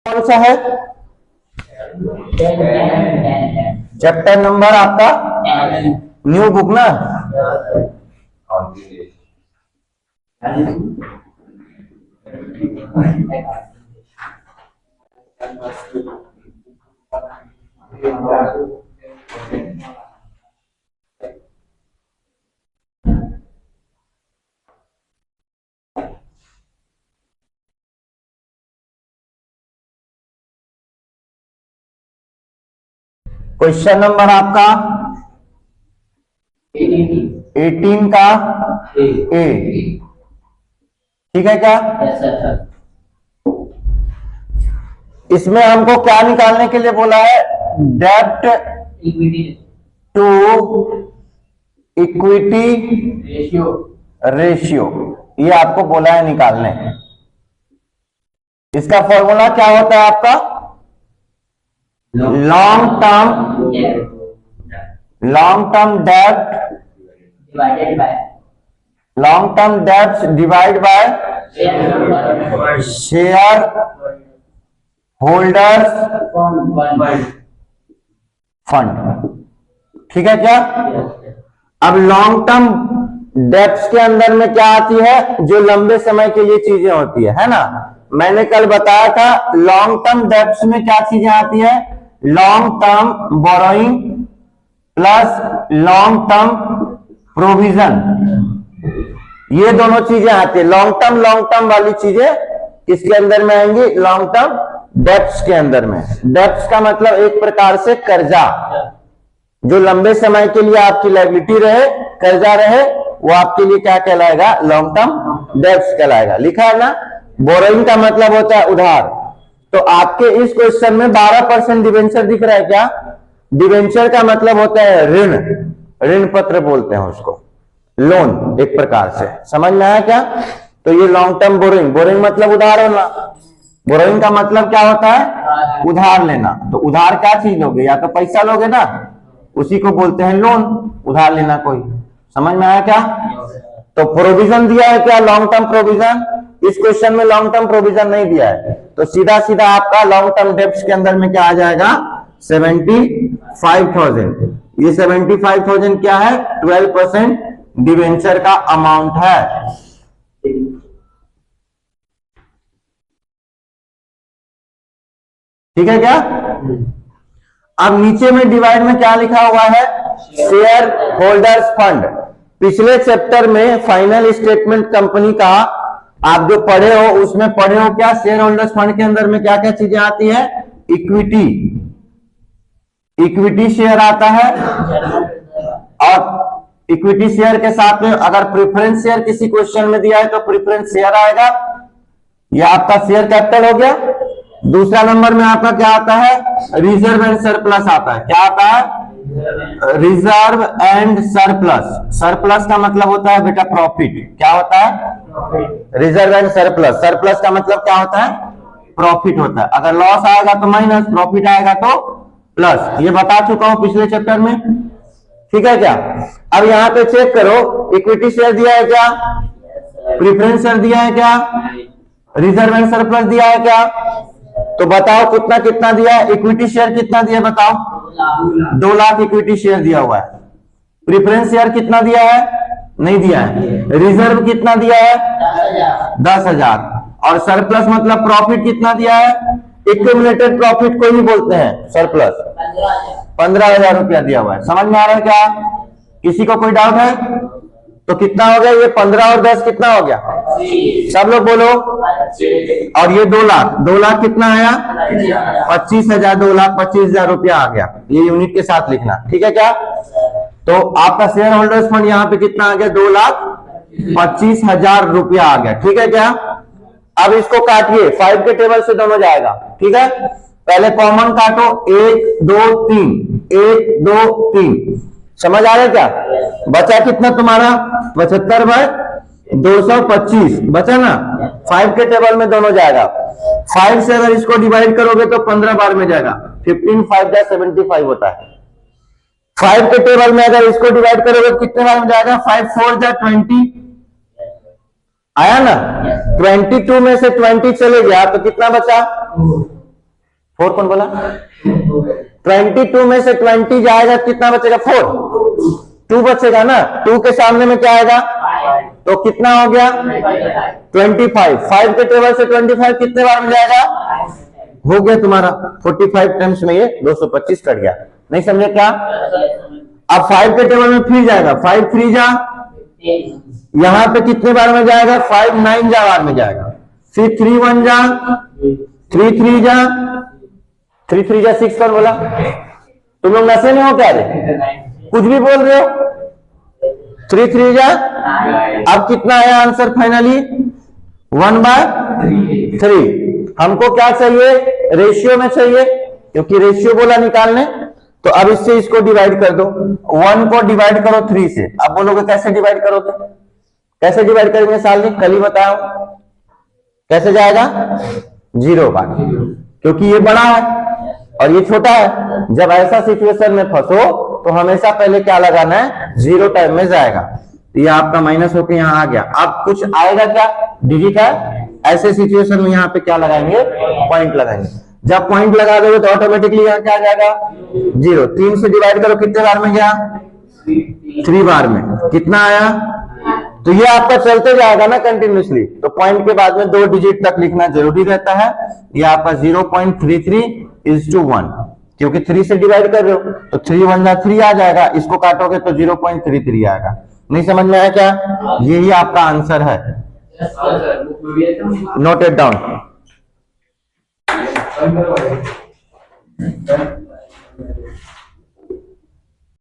कौन सा है? चैप्टर नंबर आपका न्यू बुक ना? क्वेश्चन नंबर आपका 18 का ए, ठीक है क्या? इसमें हमको क्या निकालने के लिए बोला है? डेब्ट टू इक्विटी रेशियो, ये आपको बोला है निकालने। इसका फॉर्मूला क्या होता है आपका? लॉन्ग टर्म डेब्ट divide by share holders fund, ठीक है क्या? अब लॉन्ग टर्म डेब्ट्स के अंदर में क्या आती है? जो लंबे समय के लिए चीजें होती है ना? मैंने कल बताया था लॉन्ग टर्म डेब्ट्स में क्या चीजें आती है? Long term borrowing plus long term provision, ये दोनों चीजें आती है। लॉन्ग टर्म वाली चीजें किसके अंदर में आएंगी? लॉन्ग टर्म डेब्ट्स के अंदर में। डेब्ट्स का मतलब एक प्रकार से कर्जा, जो लंबे समय के लिए आपकी लायबिलिटी रहे, कर्जा रहे, वो आपके लिए क्या कहलाएगा? लॉन्ग टर्म डेब्ट्स कहलाएगा। लिखा है ना? बोरोइंग का मतलब होता है उधार। तो आपके इस क्वेश्चन में 12% डिवेंचर दिख रहा है क्या? डिवेंचर का मतलब होता है ऋण, ऋण पत्र बोलते हैं उसको, लोन एक प्रकार से। समझ में आया क्या? तो ये लॉन्ग टर्म बोरोइंग, बोरोइंग मतलब उधार होना। बोरोइंग का मतलब क्या होता है? उधार लेना। तो उधार क्या चीज लोगे? या तो पैसा लोगे ना, उसी को बोलते हैं लोन, उधार लेना कोई। समझ में आया क्या? तो प्रोविजन दिया है क्या? Long term provision. इस क्वेश्चन में लॉन्ग टर्म प्रोविजन नहीं दिया है, तो सीधा सीधा आपका लॉन्ग टर्म डेब्ट्स के अंदर में क्या आ जाएगा? 75,000। ये 75,000 क्या है? 12% डिवेंचर का अमाउंट है। ठीक है क्या? अब नीचे में डिवाइड में क्या लिखा हुआ है? Share holders fund. पिछले चैप्टर में फाइनल स्टेटमेंट कंपनी का आप जो पढ़े हो, उसमें पढ़े हो क्या? शेयर होल्डर्स फंड के अंदर में क्या क्या चीजें आती है? इक्विटी शेयर आता है, और इक्विटी शेयर के साथ में अगर प्रेफरेंस शेयर किसी क्वेश्चन में दिया है तो प्रेफरेंस शेयर आएगा। यह आपका शेयर कैपिटल हो गया। दूसरा नंबर में आपका क्या आता है? रिजर्व एंड सरप्लस आता है। क्या आता है? Reserve and surplus. सरप्लस का मतलब होता है बेटा प्रॉफिट। क्या होता है? Reserve and surplus. सरप्लस का मतलब क्या होता है? प्रॉफिट होता है। अगर लॉस आएगा तो माइनस, प्रॉफिट आएगा तो प्लस। ये बता चुका हूं पिछले चैप्टर में, ठीक है क्या? अब यहां पे चेक करो, इक्विटी शेयर दिया है क्या? प्रेफरेंस शेयर दिया है क्या? रिजर्व एंड सरप्लस दिया है क्या? तो बताओ कितना कितना दिया है? इक्विटी शेयर कितना दिया बताओ? 2 लाख इक्विटी शेयर दिया हुआ है। प्रेफरेंस शेयर कितना दिया है? नहीं दिया है। रिजर्व कितना दिया है? 10,000। और सरप्लस मतलब प्रॉफिट कितना दिया है? एक्यूमुलेटेड प्रॉफिट को ही बोलते हैं सरप्लस। 15,000 रुपया दिया हुआ है। समझ में आ रहा है क्या? किसी को कोई डाउट है? तो कितना हो गया? ये 15 और 10 कितना हो गया? सब लोग बोलो। और ये 2 लाख, 2 लाख कितना आया? 25,000। 2 लाख 25,000 रुपया आ गया। ये यूनिट के साथ लिखना, ठीक है क्या? तो आपका शेयर होल्डर्स फंड यहाँ पे कितना आ गया? 2,25,000 रुपया आ गया, ठीक है क्या? अब इसको काटिए, 5 के टेबल से दोनों जाएगा, ठीक है? पहले कॉमन काटो, 1 2 3, 1 2 3। समझ आ रहा है क्या? बचा कितना तुम्हारा? 75/225 बचा ना? 5 के टेबल में दोनों जाएगा। 5 से अगर इसको डिवाइड करोगे तो 15 बार में जाएगा। 15 5 75 होता है। 5 के टेबल में अगर इसको डिवाइड करोगे तो कितने बार में जाएगा? 5 4 20 आया ना? 22 में से 20 चले गया तो कितना बचा? 4 कौन बोला? 22 में से 20 जाएगा, कितना बचेगा? 4। 2 बचेगा ना, 2 के सामने में क्या आएगा? तो कितना हो गया? 25। 5 के टेबल से 25 कितने बार में जाएगा? हो गया तुम्हारा 45 टाइम्स में, ये 225 कट गया। नहीं समझे क्या? अब 5 के टेबल में फिर जाएगा, 5 3 जा, यहां पे कितने बार में जाएगा? 5 9 जा बार में जाएगा। फिर 3 1 जा, 3 3 जा, 3 3 जा 6 कौन बोला? तुम लोग नशे में हो क्या रे? कुछ भी बोल रहे हो। 3 3 जा, अब कितना आया आंसर फाइनली? 1/3। हमको क्या चाहिए? रेशियो में चाहिए, क्योंकि रेशियो बोला निकालने। तो अब इससे इसको डिवाइड कर दो, 1 को डिवाइड करो 3 से। अब बोलोगे कैसे डिवाइड करोगे? कैसे डिवाइड करेंगे साल जी? कल ही बताओ कैसे जाएगा? 0 बार, क्योंकि ये बड़ा है और ये छोटा है। जब ऐसा सिचुएशन में फंसो तो हमेशा पहले क्या लगाना है? 0 टाइम में जाएगा। ये आपका माइनस होकर यहाँ आ गया। अब कुछ आएगा क्या? डिजिट है, ऐसे सिचुएशन में यहाँ पे क्या लगाएंगे? पॉइंट लगाएंगे। जब पॉइंट लगा दोगे तो ऑटोमेटिकली यहाँ क्या आ जाएगा? 0। 3 से डिवाइड करो, कितने बार में गया? 3 बार में। कितना आया? तो ये आपका चलते जाएगा ना कंटिन्यूसली। तो पॉइंट के बाद में 2 डिजिट तक लिखना जरूरी रहता है। ये आपका 0.33:1, क्योंकि 3 से डिवाइड कर रहे हो तो 3 1 जा 3 आ जाएगा। इसको काटोगे तो 0.33 आएगा। नहीं समझ में आया क्या? यही आपका आंसर है। Note it down.